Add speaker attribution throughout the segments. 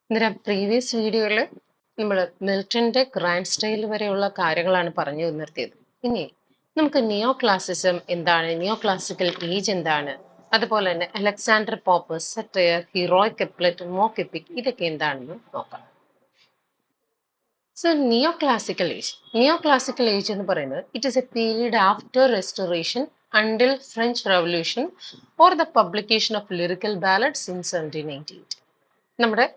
Speaker 1: അന്നേരം പ്രീവിയസ് വീഡിയോയിൽ നമ്മൾ മിൽട്ടന്റെ ഗ്രാൻഡ് സ്റ്റൈൽ വരെയുള്ള കാര്യങ്ങളാണ് പറഞ്ഞു നിർത്തിയത്. ഇനി നമുക്ക് നിയോ ക്ലാസിസം എന്താണ്, നിയോ ക്ലാസിക്കൽ ഏജ് എന്താണ്, അതുപോലെ തന്നെ Alexander Pope, satire, heroic couplet, mock epic, ഇതൊക്കെ എന്താണെന്ന് നോക്കാം. സോ നിയോ ക്ലാസിക്കൽ ഏജ് എന്ന് പറയുന്നത് it is a period after restoration until French revolution or the publication of lyrical ballads in 1798. നമ്മുടെ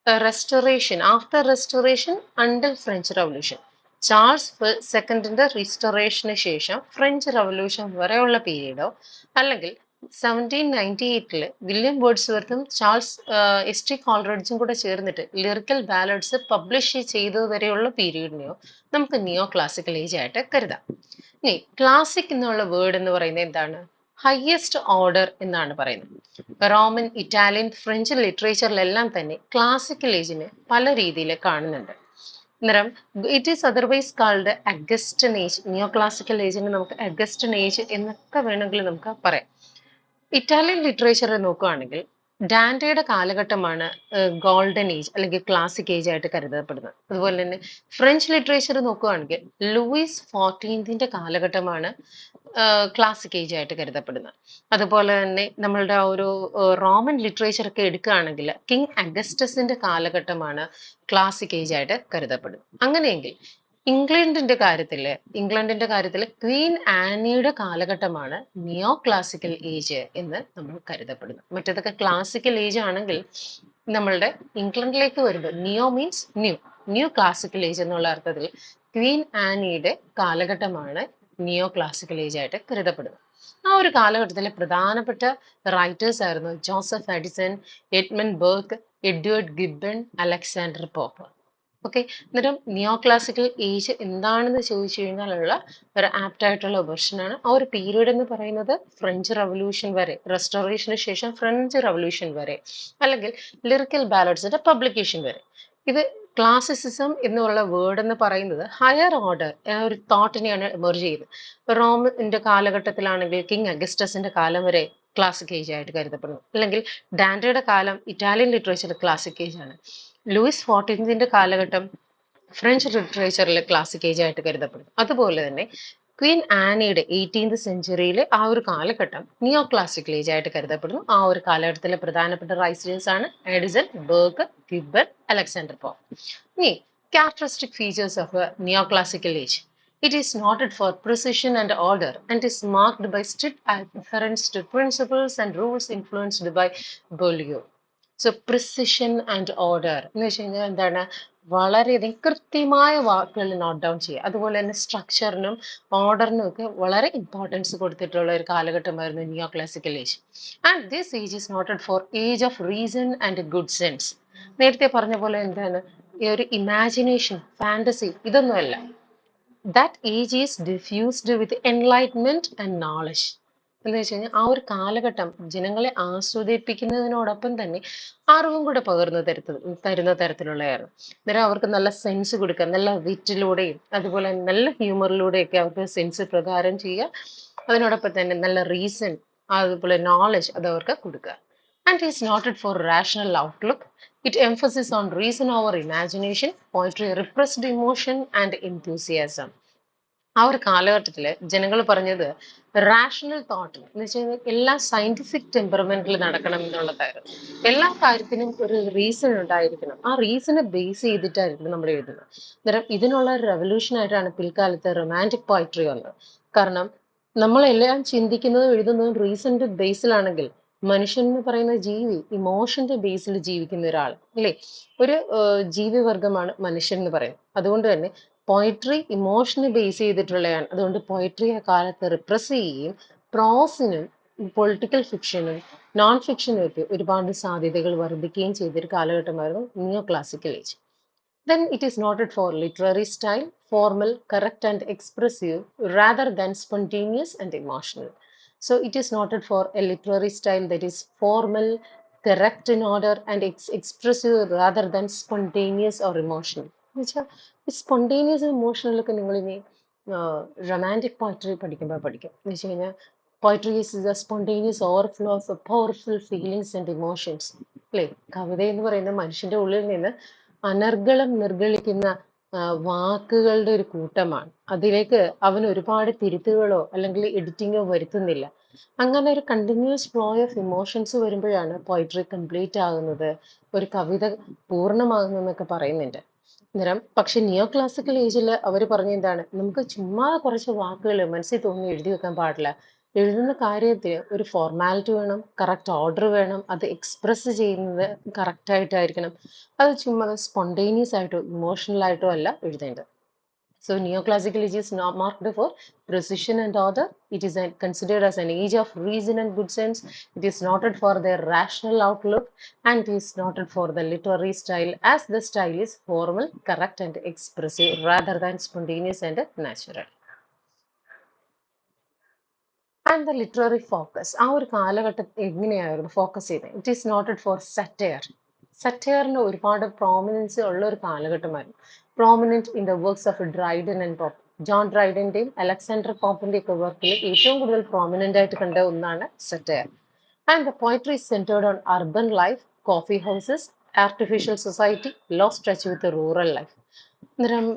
Speaker 1: റെസ്റ്റോറേഷൻ, after restoration until French revolution, Charles സെക്കൻഡിന്റെ റിസ്റ്റോറേഷന് ശേഷം ഫ്രഞ്ച് റവല്യൂഷൻ വരെയുള്ള പീരീഡോ, അല്ലെങ്കിൽ 1798 വില്യം വേർഡ്സ്വർത്തും ചാൾസ് ടി കോൾറിഡ്ജും കൂടെ ചേർന്നിട്ട് ലിറിക്കൽ ബാലഡ്സ് പബ്ലിഷ് ചെയ്തത് വരെയുള്ള പീരീഡിനെയോ നമുക്ക് നിയോ ക്ലാസിക്കൽ ഏജ് ആയിട്ട് കരുതാം. ഇനി ക്ലാസിക് എന്നുള്ള വേർഡ് എന്ന് പറയുന്നത് എന്താണ്? ഹയസ്റ്റ് ഓർഡർ എന്നാണ് പറയുന്നത്. റോമൻ, ഇറ്റാലിയൻ, ഫ്രഞ്ച് ലിറ്ററേച്ചറിലെല്ലാം തന്നെ ക്ലാസിക്കൽ ഏജിനെ പല രീതിയിൽ കാണുന്നുണ്ട്. അന്നേരം it is otherwise called Augustan age. Neo classical ഏജിനെ നമുക്ക് അഗസ്റ്റൻ ഏജ് എന്നൊക്കെ വേണമെങ്കിൽ നമുക്ക് പറയാം. ഇറ്റാലിയൻ ലിറ്ററേച്ചറിൽ നോക്കുകയാണെങ്കിൽ ഡാന്റെയുടെ കാലഘട്ടമാണ് ഗോൾഡൻ ഏജ് അല്ലെങ്കിൽ ക്ലാസിക് ഏജ് ആയിട്ട് കരുതപ്പെടുന്നത്. അതുപോലെ തന്നെ ഫ്രഞ്ച് ലിറ്ററേച്ചർ നോക്കുകയാണെങ്കിൽ ലൂയിസ് 14ന്റെ കാലഘട്ടമാണ് ക്ലാസിക് ഏജ് ആയിട്ട് കരുതപ്പെടുന്നത്. അതുപോലെ തന്നെ നമ്മളുടെ ഒരു റോമൻ ലിറ്ററേച്ചർ ഒക്കെ എടുക്കുകയാണെങ്കിൽ കിങ് അഗസ്റ്റസിന്റെ കാലഘട്ടമാണ് ക്ലാസിക് ഏജ് ആയിട്ട് കരുതപ്പെടുന്നത്. അങ്ങനെയെങ്കിൽ ഇംഗ്ലണ്ടിന്റെ കാര്യത്തിൽ ക്വീൻ ആനിയുടെ കാലഘട്ടമാണ് നിയോ ക്ലാസിക്കൽ ഏജ് എന്ന് നമ്മൾ കരുതപ്പെടുന്നത്. മറ്റേതൊക്കെ ക്ലാസിക്കൽ ഏജ് ആണെങ്കിൽ നമ്മളുടെ ഇംഗ്ലണ്ടിലേക്ക് വരുമ്പോൾ നിയോ മീൻസ് ന്യൂ ക്ലാസിക്കൽ ഏജ് എന്നുള്ള അർത്ഥത്തിൽ ക്വീൻ ആനിയുടെ കാലഘട്ടമാണ് നിയോ ക്ലാസിക്കൽ ഏജ് ആയിട്ട് കരുതപ്പെടുന്നത്. ആ ഒരു കാലഘട്ടത്തിലെ പ്രധാനപ്പെട്ട റൈറ്റേഴ്സ് ആയിരുന്നു Joseph Edison, Edmund Burk, Edward Gibbon, Alexander pop. Okay, അന്നേരം നിയോ ക്ലാസിക്കൽ ഏജ് എന്താണെന്ന് ചോദിച്ചു കഴിഞ്ഞാലുള്ള ഒരു ആപ്റ്റ് ആയിട്ടുള്ള വെർഷനാണ്. ആ ഒരു പീരീഡ് എന്ന് പറയുന്നത് ഫ്രഞ്ച് റവല്യൂഷൻ വരെ, റെസ്റ്റോറേഷന് ശേഷം ഫ്രഞ്ച് റവല്യൂഷൻ വരെ, അല്ലെങ്കിൽ ലിറിക്കൽ ബാലഡ്സിന്റെ പബ്ലിക്കേഷൻ വരെ. ഇത് ക്ലാസിസിസം എന്നുള്ള വേർഡ് എന്ന് പറയുന്നത് ഹയർ ഓർഡർ ഒരു തോട്ടിനെയാണ് എമർജ് ചെയ്തത്. റോമിന്റെ കാലഘട്ടത്തിലാണെങ്കിൽ കിങ് അഗസ്റ്റസിന്റെ കാലം വരെ ക്ലാസിക് ഏജ് ആയിട്ട് കരുതപ്പെടുന്നു, അല്ലെങ്കിൽ ഡാന്റയുടെ കാലം ഇറ്റാലിയൻ ലിറ്ററേച്ചർ ക്ലാസിക് ഏജ് ആണ്. ലൂയിസ് 14ന്റെ കാലഘട്ടം ഫ്രഞ്ച് ലിറ്ററേച്ചറിൽ ക്ലാസിക് ഏജ് ആയിട്ട് കരുതപ്പെടുന്നു. അതുപോലെ തന്നെ ക്വീൻ ആനിയുടെ 18th സെഞ്ചുറിയിലെ ആ ഒരു കാലഘട്ടം നിയോ ക്ലാസിക്കൽ ഏജ് ആയിട്ട് കരുതപ്പെടുന്നു. ആ ഒരു കാലഘട്ടത്തിലെ പ്രധാനപ്പെട്ട റൈറ്റേഴ്സ് ആണ് എഡിസൺ, ബർഗ്, ഗിബ്ബൺ, അലക്സാണ്ടർ പോപ്പ്. ഇനി characteristic features of a neoclassical age. It is noted for precision and order and is marked by strict adherence to principles and rules influenced by Boileau. So precision and order എന്ന് വെച്ച് കഴിഞ്ഞാൽ എന്താണ്? വളരെയധികം കൃത്യമായ വാക്കുകളിൽ note down ചെയ്യുക. അതുപോലെ തന്നെ സ്ട്രക്ചറിനും ഓർഡറിനും ഒക്കെ വളരെ ഇമ്പോർട്ടൻസ് കൊടുത്തിട്ടുള്ള ഒരു കാലഘട്ടമായിരുന്നു നിയോ classical age. And this age is noted four age of reason and good sense. നേരത്തെ പറഞ്ഞ പോലെ എന്താണ്, ഈ ഒരു ഇമാജിനേഷൻ, ഫാന്റസി, ഇതൊന്നുമല്ല. That age is diffused with enlightenment and knowledge. എന്ന് വെച്ച് കഴിഞ്ഞാൽ ആ ഒരു കാലഘട്ടം ജനങ്ങളെ ആസ്വദിപ്പിക്കുന്നതിനോടൊപ്പം തന്നെ അറിവും കൂടെ തരുന്ന തരത്തിലുള്ളതായിരുന്നു. അന്നേരം അവർക്ക് നല്ല സെൻസ് കൊടുക്കുക, നല്ല വിറ്റിലൂടെയും അതുപോലെ നല്ല ഹ്യൂമറിലൂടെയൊക്കെ അവർക്ക് സെൻസ് പ്രകാരം ചെയ്യുക. അതിനോടൊപ്പം തന്നെ നല്ല റീസൺ, അതുപോലെ നോളജ് അത് അവർക്ക് കൊടുക്കുക. And is noted four rational outlook. It emphasis on reason over imagination, poetry repressed emotion and enthusiasm. ആ ഒരു കാലഘട്ടത്തില് ജനങ്ങൾ പറഞ്ഞത് റാഷണൽ തോട്ട് എന്ന് വെച്ച് കഴിഞ്ഞാൽ എല്ലാം സയന്റിഫിക് ടെമ്പർമെന്റിൽ നടക്കണം എന്നുള്ളതായിരുന്നു. എല്ലാ കാര്യത്തിനും ഒരു റീസൺ ഉണ്ടായിരിക്കണം. ആ റീസണെ ബേസ് ചെയ്തിട്ടായിരുന്നു നമ്മൾ എഴുതുന്നത്. അന്നേരം ഇതിനുള്ള ഒരു റെവല്യൂഷൻ ആയിട്ടാണ് പിൽക്കാലത്ത് റൊമാൻറ്റിക് പോയട്രി വന്നത്. കാരണം നമ്മളെല്ലാം ചിന്തിക്കുന്നതും എഴുതുന്നതും റീസണിന്റെ ബേസിലാണെങ്കിൽ മനുഷ്യൻ എന്ന് പറയുന്ന ജീവി ഇമോഷന്റെ ബേസിൽ ജീവിക്കുന്ന ഒരാൾ അല്ലേ, ഒരു ജീവിവർഗമാണ് മനുഷ്യൻ എന്ന് പറയുന്നത്. അതുകൊണ്ട് തന്നെ പോയട്രി ഇമോഷനെ ബേസ് ചെയ്തിട്ടുള്ളതാണ്. അതുകൊണ്ട് പോയട്രി ആ കാലത്ത് റിപ്രസ് ചെയ്യുകയും പ്രോസിനും പൊളിറ്റിക്കൽ ഫിക്ഷനും നോൺ ഫിക്ഷനും ഒക്കെ ഒരുപാട് സാധ്യതകൾ വർദ്ധിക്കുകയും ചെയ്തൊരു കാലഘട്ടമായിരുന്നു നിയോ classical age. Then it is noted for literary style, formal, correct, and expressive rather than spontaneous and emotional. So it is noted for a literary style that is formal, correct in order, and expressive rather than spontaneous or emotional. എന്നുവെച്ചാൽ spontaneous ഇമോഷണലൊക്കെ നിങ്ങൾ ഇനി romantic poetry പഠിക്കുമ്പോൾ പഠിക്കും. എന്ന് വെച്ച് കഴിഞ്ഞാൽ poetry is the spontaneous overflow of powerful feelings and emotions. അല്ലേ? കവിത എന്ന് പറയുന്നത് മനുഷ്യന്റെ ഉള്ളിൽ നിന്ന് അനർഗളം നിർഗളിക്കുന്ന വാക്കുകളുടെ ഒരു കൂട്ടമാണ്. അതിലേക്ക് അവൻ ഒരുപാട് തിരുത്തുകളോ അല്ലെങ്കിൽ എഡിറ്റിങ്ങോ വരുത്തുന്നില്ല. അങ്ങനെ ഒരു കണ്ടിന്യൂസ് ഫ്ലോ ഓഫ് ഇമോഷൻസ് വരുമ്പോഴാണ് പോയിട്രി കംപ്ലീറ്റ് ആകുന്നത്, ഒരു കവിത പൂർണ്ണമാകുന്നതെന്നൊക്കെ പറയുന്നുണ്ട്. അന്നേരം പക്ഷെ നിയോ ക്ലാസിക്കൽ ഏജിൽ അവർ പറഞ്ഞ എന്താണ്, നമുക്ക് ചുമ്മാ കുറച്ച് വാക്കുകൾ മനസ്സിൽ തോന്നി എഴുതി വെക്കാൻ പാടില്ല. എഴുതുന്ന കാര്യത്തിൽ ഒരു ഫോർമാലിറ്റി വേണം, കറക്റ്റ് ഓർഡർ വേണം, അത് എക്സ്പ്രസ് ചെയ്യുന്നത് കറക്റ്റ് ആയിട്ടായിരിക്കണം. അത് ചുമ്മാ സ്പോണ്ടേനിയസ് ആയിട്ടോ ഇമോഷണൽ ആയിട്ടോ അല്ല എഴുതേണ്ടത്. So neoclassical age is not marked for precision and order. It is considered as an age of reason and good sense. It is noted for their rational outlook, and it is noted for the literary style, as the style is formal, correct, and expressive rather than spontaneous and natural. And the literary focus, ആ ഒരു കാലഘട്ടത്തിൽ എങ്ങനെയായിരുന്നു focus ചെയ്തത്? It is noted for satire. സറ്റയറിന് ഒരുപാട് prominence ഉള്ള ഒരു കാലഘട്ടമായിരുന്നു. Prominent in the works of Dryden and Pope. John ഡ്രൈഡന്റെയും അലക്സാണ്ടർ പോപ്പിന്റെയും ഒക്കെ വർക്കിൽ ഏറ്റവും കൂടുതൽ പ്രോമിനന്റ് ആയിട്ട് കണ്ട ഒന്നാണ് satire. And the poetry centred on urban life, coffee houses, artificial society, lost touch with rural life. അന്നേരം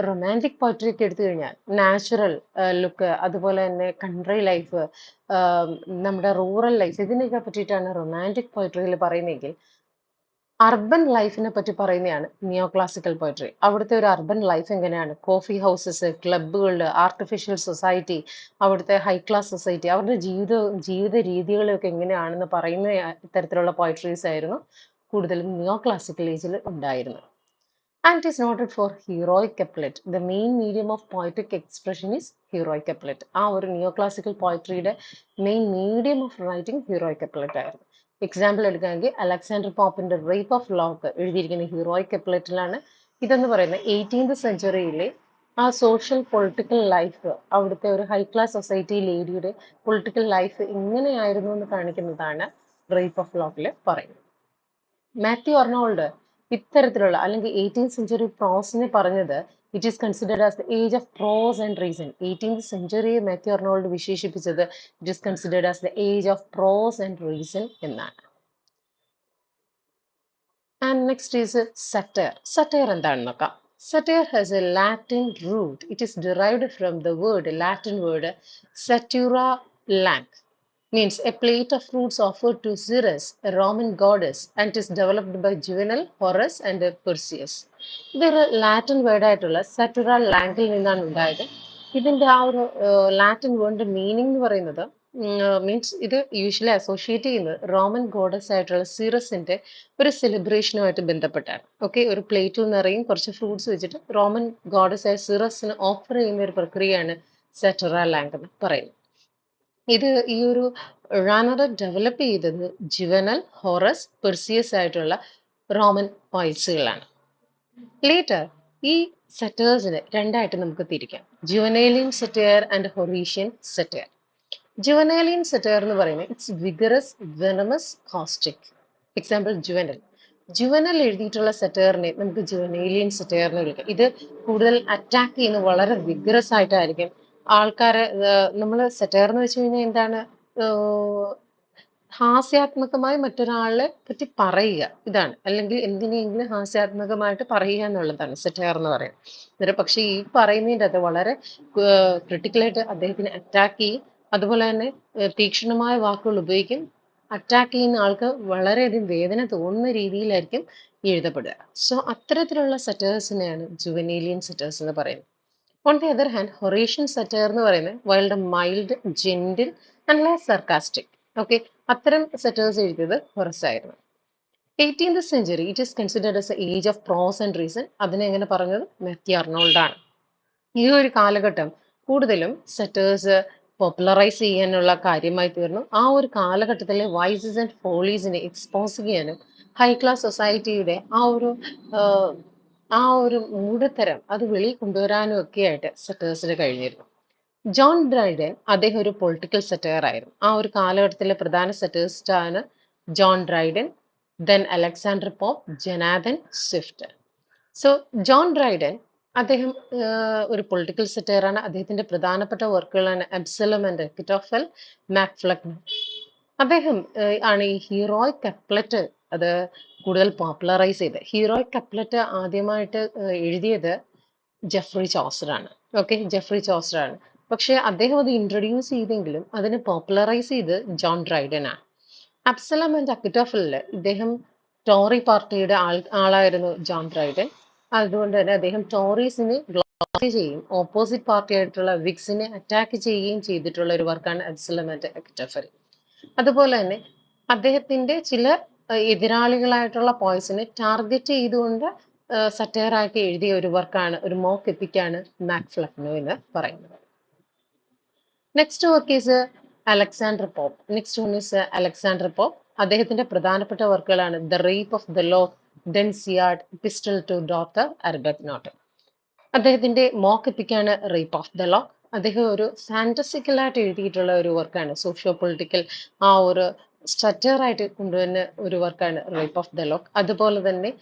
Speaker 1: റൊമാൻറ്റിക് പോയട്രി ഒക്കെ എടുത്തു കഴിഞ്ഞാൽ നാച്ചുറൽ ലുക്ക്, അതുപോലെ തന്നെ കൺട്രി ലൈഫ്, നമ്മുടെ റൂറൽ ലൈഫ്, ഇതിനെയൊക്കെ പറ്റിയിട്ടാണ് റൊമാൻറ്റിക് പോയട്രിയിൽ പറയുന്നതെങ്കിൽ അർബൻ ലൈഫിനെ പറ്റി പറയുന്നതാണ് നിയോ ക്ലാസിക്കൽ പോയട്രി. അവിടുത്തെ ഒരു അർബൻ ലൈഫ് എങ്ങനെയാണ്, കോഫി ഹൗസസ്, ക്ലബ്ബുകൾ, ആർട്ടിഫിഷ്യൽ സൊസൈറ്റി, അവിടുത്തെ ഹൈ ക്ലാസ് സൊസൈറ്റി, അവരുടെ ജീവിത രീതികളൊക്കെ എങ്ങനെയാണെന്ന് പറയുന്ന ഇത്തരത്തിലുള്ള പോയട്രീസ് ആയിരുന്നു കൂടുതലും നിയോ ക്ലാസിക്കൽ ഏജിൽ ഉണ്ടായിരുന്നത്. And it is noted for heroic couplet. The main medium of poetic expression is heroic couplet. ആ ഒരു നിയോ ക്ലാസിക്കൽ പോയട്രിയുടെ main medium of writing heroic couplet ആയിരുന്നു. എക്സാമ്പിൾ എടുക്കുകയാണെങ്കിൽ അലക്സാണ്ടർ പോപ്പിന്റെ റേപ്പ് ഓഫ് ലോക്ക് എഴുതിയിരിക്കുന്ന ഹീറോയിക് കപ്ലറ്റിലാണ്. ഇതെന്ന് പറയുന്നത് 18th സെഞ്ചുറിയിലെ ആ സോഷ്യൽ പൊളിറ്റിക്കൽ ലൈഫ്, അവിടുത്തെ ഒരു ഹൈ ക്ലാസ് സൊസൈറ്റി ലേഡിയുടെ പൊളിറ്റിക്കൽ ലൈഫ് എങ്ങനെയായിരുന്നു എന്ന് കാണിക്കുന്നതാണ് റേപ്പ് ഓഫ് ലോക്കിൽ പറയുന്നത്. മാത്യു അർണോൾഡ് ഇത്തരത്തിലുള്ള അല്ലെങ്കിൽ 18th സെഞ്ചുറി പ്രോസിനെ പറഞ്ഞത് it is considered as the age of prose and reason. 18th സെഞ്ചുറിയെ മാത്യു അർണോൾഡ് വിശേഷിപ്പിച്ചത് it is considered as the age of prose and reason എന്നാണ്. And next is satire. Satire എന്താണെന്ന് നോക്കാം. Satire has a Latin root. It is derived from the Latin word satura lanc, means a plate of fruits offered to Ceres, a Roman goddess, and is developed by Juvenal, Horace, and Persius. ഇതൊരു Latin വേർഡായിട്ടുള്ള സറ്റുറ ലാങ്കിൽ നിന്നാണ് ഉണ്ടായത്. ഇതിന്റെ ആ ഒരു Latin വേർഡിന്റെ meaning എന്ന് പറയുന്നത് means ഇത് usually associate ചെയ്യുന്നത് റോമൻ ഗോഡസ് ആയിട്ടുള്ള സീറസിന്റെ ഒരു സെലിബ്രേഷനുമായിട്ട് ബന്ധപ്പെട്ടാണ്. ഓക്കെ, ഒരു പ്ലേറ്റിൽ നിറയും കുറച്ച് ഫ്രൂട്ട്സ് വെച്ചിട്ട് റോമൻ ഗോഡസ് ആയ സീറസിന് ഓഫർ ചെയ്യുന്ന ഒരു പ്രക്രിയയാണ് സറ്റുറ ലാങ്ക് എന്ന് പറയുന്നത്. ഇത് ഈ ഒരു റാനർ ഡെവലപ്പ് ചെയ്തത് ജുവനൽ, ഹോറസ്, പെർസിയസ് ആയിട്ടുള്ള റോമൻ പോയിറ്റ്സുകളാണ്. ലേറ്റർ ഈ സെറ്റേഴ്സിനെ രണ്ടായിട്ട് നമുക്ക് തിരിക്കാം. Juvenalian satire and Horatian satire. Juvenalian satire എന്ന് പറയുന്നത് it's vigorous, venomous, caustic. Example Juvenal. Juvenal എഴുതിയിട്ടുള്ള സെറ്റയറിനെ നമുക്ക് ജുവനേലിയൻ സെറ്റയർ എന്ന് വിളിക്കാം. ഇത് കൂടുതൽ അറ്റാക്ക് ചെയ്യുന്നത് വളരെ വിഗറസ് ആയിട്ടായിരിക്കും. ആൾക്കാരെ നമ്മൾ സെറ്റയർ എന്ന് വെച്ച് കഴിഞ്ഞാൽ എന്താണ്, ഹാസ്യാത്മകമായി മറ്റൊരാളെ പറ്റി പറയുക, ഇതാണ്. അല്ലെങ്കിൽ എന്തിനെങ്കിലും ഹാസ്യാത്മകമായിട്ട് പറയുക എന്നുള്ളതാണ് സെറ്റയർ എന്ന് പറയുന്നത്. പക്ഷെ ഈ പറയുന്നതിൻ്റെ അത് വളരെ ക്രിട്ടിക്കലായിട്ട് അദ്ദേഹത്തിനെ അറ്റാക്ക് ചെയ്യും. അതുപോലെ തന്നെ തീക്ഷ്ണമായ വാക്കുകൾ ഉപയോഗിക്കും. അറ്റാക്ക് ചെയ്യുന്ന ആൾക്ക് വളരെയധികം വേദന തോന്നുന്ന രീതിയിലായിരിക്കും എഴുതപ്പെടുക. സോ അത്തരത്തിലുള്ള സെറ്റേഴ്സിനെയാണ് ജുവനേലിയൻ സെറ്റേഴ്സ് എന്ന് പറയുന്നത്. On the other hand Horatian satire എന്ന് പറയുന്നത് wild, mild, gentle and less sarcastic. Okay, അത്തരം സെറ്റേഴ്സ് എഴുതിയത് ഹൊറസ് ആയിരുന്നു. 18th century it is considered as a age of prose and reason. അതിനെ എങ്ങനെ പറഞ്ഞത് മാത്യു അർണോൾഡ് ആണ്. ഈ ഒരു കാലഘട്ടം കൂടുതലും സെറ്റേഴ്സ് പോപ്പുലറൈസ് ചെയ്യാനുള്ള കാര്യമായി തീർന്നു. ആ ഒരു കാലഘട്ടത്തിലെ വൈസസ് ആൻഡ് ഫോളീസിനെ എക്സ്പോസ് ചെയ്യാനും ഹൈ ക്ലാസ് സൊസൈറ്റിയുടെ ആ ഒരു മൂഢത്തരം അത് വെളിയിൽ കൊണ്ടുവരാനും ഒക്കെ ആയിട്ട് സെറ്റേഴ്സിന് കഴിഞ്ഞിരുന്നു. ജോൺ ഡ്രൈഡൻ അദ്ദേഹം ഒരു പൊളിറ്റിക്കൽ സെറ്റയർ ആയിരുന്നു. ആ ഒരു കാലഘട്ടത്തിലെ പ്രധാന സെറ്റേഴ്സിസ്റ്റ് ആണ് John Dryden, then Alexander Pope, Jonathan Swift. So John Dryden അദ്ദേഹം ഒരു പൊളിറ്റിക്കൽ സെറ്റയർ ആണ്. അദ്ദേഹത്തിന്റെ പ്രധാനപ്പെട്ട വർക്കുകളാണ് അബ്സലം ആൻഡ് എക്കിറ്റോഫൽ, മാക്ഫ്ലഗ്ന. അദ്ദേഹം ആണ് ഈ ഹീറോയിക് കപ്ലറ്റ് അത് കൂടുതൽ പോപ്പുലറൈസ് ചെയ്ത്. ഹീറോയിക് കപ്ലറ്റ് ആദ്യമായിട്ട് എഴുതിയത് ജെഫ്രി ചോസറാണ്. ഓക്കെ, ജെഫ്രി ചോസറാണ്. പക്ഷെ അദ്ദേഹം അത് ഇൻട്രൊഡ്യൂസ് ചെയ്തെങ്കിലും അതിനെ പോപ്പുലറൈസ് ചെയ്ത് ജോൺ ഡ്രൈഡൻ ആണ്. അബ്സലം ആൻഡ് അക്വിറ്റോഫലില് ഇദ്ദേഹം ടോറി പാർട്ടിയുടെ ആളായിരുന്നു ജോൺ ഡ്രൈഡൻ. അതുകൊണ്ട് തന്നെ അദ്ദേഹം ടോറീസിനെ ഗ്ലോറിഫൈ ചെയ്യും, ഓപ്പോസിറ്റ് പാർട്ടി ആയിട്ടുള്ള വിഗ്സിനെ അറ്റാക്ക് ചെയ്യുകയും ചെയ്തിട്ടുള്ള ഒരു വർക്കാണ് അബ്സലം ആൻഡ് അക്വിറ്റോഫൽ. അതുപോലെ തന്നെ അദ്ദേഹത്തിന്റെ ചില എതിരാളികളായിട്ടുള്ള പോയിസിനെ ടാർഗറ്റ് ചെയ്തുകൊണ്ട് സറ്റയറാക്കി എഴുതിയ ഒരു വർക്കാണ്, ഒരു മോക്ക് എപ്പിക്കാണ് മാക്ഫ്ലഫ്നോ എന്ന് പറയുന്നത്. Next work is Alexander Pope. Next one is Alexander Pope. അദ്ദേഹത്തിന്റെ പ്രധാനപ്പെട്ട വർക്കുകളാണ് the rape of the lock, Dunciad, epistle to doctor, Arbuthnot. അദ്ദേഹത്തിന്റെ മോക്ക് എപ്പിക്കാണ് റേപ്പ് ഓഫ് ദ ലോക്ക്. അദ്ദേഹം ഒരു ഫാന്റസിക്കലായിട്ട് എഴുതിയിട്ടുള്ള ഒരു വർക്കാണ്, സോഷ്യോ പൊളിറ്റിക്കൽ ആ ഒരു സ്ട്രക്ചറായിട്ട് കൊണ്ടുവരുന്ന ഒരു വർക്കാണ് റേപ്പ് ഓഫ് ദ ലോക്ക്. അതുപോലെ തന്നെ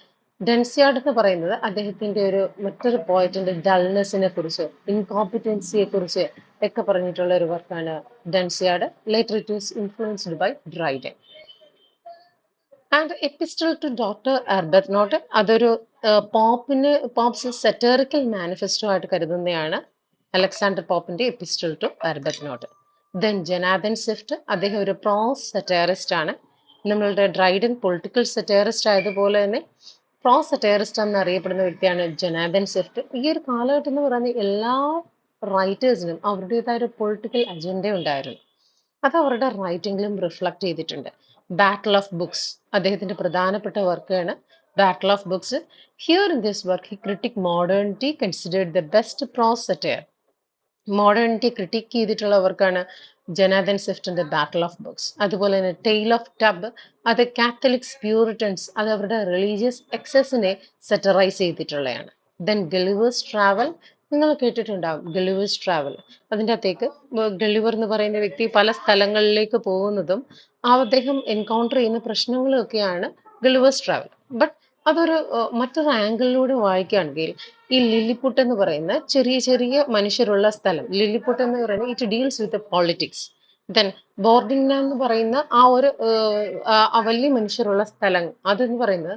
Speaker 1: ഡെൻസിയാർഡ് എന്ന് പറയുന്നത് അദ്ദേഹത്തിന്റെ ഒരു മറ്റൊരു പോയിറ്റിന്റെ ഡൾനെസ്സിനെ കുറിച്ച്, ഇൻകോമ്പിറ്റൻസിയെ കുറിച്ച് ഒക്കെ പറഞ്ഞിട്ടുള്ള ഒരു വർക്കാണ് Dunciad. Later it is influenced by Dryden. And epistle to doctor Arbuthnot അതൊരു പോപ്സ് സെറ്ററിക്കൽ മാനിഫെസ്റ്റോ ആയിട്ട് കരുതുന്നതാണ് അലക്സാണ്ടർ പോപ്പിന്റെ epistle to Arbuthnot. Then Jonathan Swift, അദ്ദേഹം ഒരു പ്രോസ് സെറ്ററിസ്റ്റ് ആണ്. നമ്മളുടെ ഡ്രൈഡൻ പൊളിറ്റിക്കൽ സെറ്ററിസ്റ്റ് ആയതുപോലെ തന്നെ പ്രോസ് സെറ്ററിസ്റ്റ് എന്നറിയപ്പെടുന്ന വ്യക്തിയാണ് ജനാഥൻ സ്വിഫ്റ്റ്. ഈ ഒരു കാലഘട്ടം എന്ന് പറയുന്നത് എല്ലാ റൈറ്റേഴ്സിനും അവരുടേതായ ഒരു പൊളിറ്റിക്കൽ അജണ്ട ഉണ്ടായിരുന്നു. അത് അവരുടെ റൈറ്റിംഗിലും റിഫ്ലക്ട് ചെയ്തിട്ടുണ്ട്. ബാറ്റിൽ ഓഫ് ബുക്സ് അദ്ദേഹത്തിന്റെ പ്രധാനപ്പെട്ട വർക്കാണ്. Battle of books. Here in this work he critic modernity, considered the best prose satire. Modernity critic ചെയ്തിട്ടുള്ള വർക്കാണ് ജനാഥൻ സ്വിഫ്റ്റിന്റെ ബാറ്റിൽ ഓഫ് ബുക്സ്. അതുപോലെ തന്നെ ടെയിൽ ഓഫ് ടബ്, അത് കാത്തലിക്സ്, പ്യൂരിറ്റൻസ്, അത് അവരുടെ റിലീജിയസ് എക്സസിനെ സെറ്ററൈസ് ചെയ്തിട്ടുള്ളതാണ്. ദെൻ ഗളിവേഴ്സ് ട്രാവൽ, നിങ്ങൾ കേട്ടിട്ടുണ്ടാവും ഗളിവേഴ്സ് ട്രാവൽ. അതിൻ്റെ അകത്തേക്ക് ഗളിവർ എന്ന് പറയുന്ന വ്യക്തി പല സ്ഥലങ്ങളിലേക്ക് പോകുന്നതും അദ്ദേഹം എൻകൗണ്ടർ ചെയ്യുന്ന പ്രശ്നങ്ങളും ഒക്കെയാണ് ഗളിവേഴ്സ് ട്രാവൽ. ബട്ട് അതൊരു മറ്റൊരു ആംഗിളിലൂടെ വായിക്കുകയാണെങ്കിൽ ഈ ലില്ലിപുട്ട് എന്ന് പറയുന്ന ചെറിയ ചെറിയ മനുഷ്യരുള്ള സ്ഥലം, ലില്ലിപുട്ട് എന്ന് പറയുന്നത് it deals with politics. Then boarding എന്ന് പറയുന്ന ആ ഒരു വലിയ മനുഷ്യരുള്ള സ്ഥലം അതെന്ന് പറയുന്നത്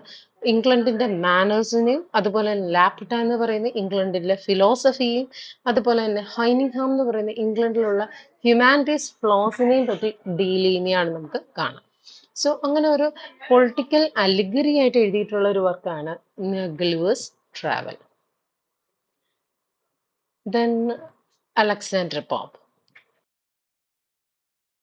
Speaker 1: ഇംഗ്ലണ്ടിന്റെ മാനേഴ്സിനെയും, അതുപോലെ തന്നെ ലാപ്റ്റ എന്ന് പറയുന്ന ഇംഗ്ലണ്ടിലെ ഫിലോസഫിയും, അതുപോലെ തന്നെ ഹൈനിങ്ഹാം എന്ന് പറയുന്ന ഇംഗ്ലണ്ടിലുള്ള ഹ്യൂമാനിറ്റീസ് ഫ്ലോസിനെയും പറ്റി ഡീൽ ചെയ്യുന്നതാണ് നമുക്ക് കാണാം. സോ അങ്ങനെ ഒരു പൊളിറ്റിക്കൽ അലിഗറി ആയിട്ട് എഴുതിയിട്ടുള്ള ഒരു വർക്കാണ് Gulliver's travel. Then Alexander pop.